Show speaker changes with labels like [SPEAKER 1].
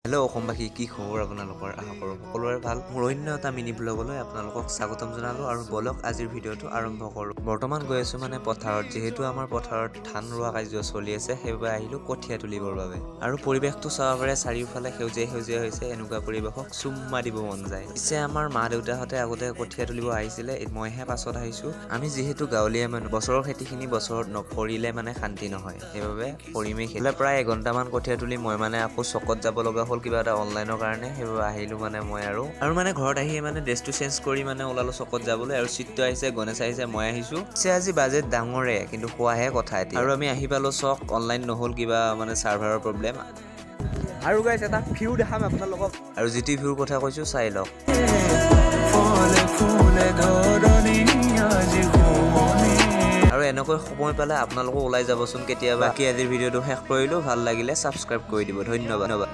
[SPEAKER 1] Hello' অসমবাসী, কি খবৰ আপোনালোকৰ? আশা কৰোঁ সকলোৰে ভাল। মোৰ অন্য এটা মিনি ব্লগলৈ আপোনালোকক স্বাগতম জনালোঁ আৰু বলক আজিৰ ভিডিঅ'টো আৰম্ভ কৰোঁ। বৰ্তমান গৈ আছোঁ মানে পথাৰত, যিহেতু আমাৰ পথাৰত ধান ৰোৱা কাৰ্য চলি আছে, সেইবাবে আহিলোঁ কঠীয়া তুলিবৰ বাবে। আৰু পৰিৱেশটো চাব পাৰে, চাৰিওফালে সেউজীয়া সেউজীয়া হৈছে। এনেকুৱা পৰিৱেশক চুম্মা দিব মন যায়। পিছে আমাৰ মা দেউতাহঁতে আগতে কঠীয়া তুলিব আহিছিলে, মইহে পাছত আহিছোঁ। আমি যিহেতু গাঁৱলীয়া মানুহ, বছৰৰ খেতিখিনি বছৰত নকৰিলে মানে শান্তি নহয়, সেইবাবে কৰিমেই খেতি। প্ৰায় এঘণ্টামান কঠীয়া তুলি মই মানে আকৌ চকত যাব লগা হ'ল কিবা এটা অনলাইনৰ কাৰণে, সেইবাবে আহিলোঁ মানে মই আৰু মানে ঘৰত আহি মানে ড্ৰেছটো চেঞ্জ কৰি মানে ওলালোঁ চকত যাবলৈ। আৰু চিটটো আহিছে, গণেশ আহিছে, মই আহিছোঁ। পিছে আজি বাজেট ডাঙৰে, কিন্তু খোৱাহে কথা এতিয়া। আৰু আমি আহি পালোঁ চক, অনলাইন নহ'ল, কিবা মানে চাৰ্ভাৰৰ প্ৰব্লেম।
[SPEAKER 2] আৰু গাইছ এটা ভিউ দেখাম আপোনালোকক।
[SPEAKER 1] আৰু যিটো ভিউৰ কথা কৈছোঁ চাই লওক। আৰু এনেকৈ সময় পালে আপোনালোকো ওলাই যাবচোন কেতিয়াবা। বাকী আজিৰ ভিডিঅ'টো শেষ কৰিলোঁ, ভাল লাগিলে ছাবস্ক্ৰাইব কৰি দিব। ধন্যবাদ।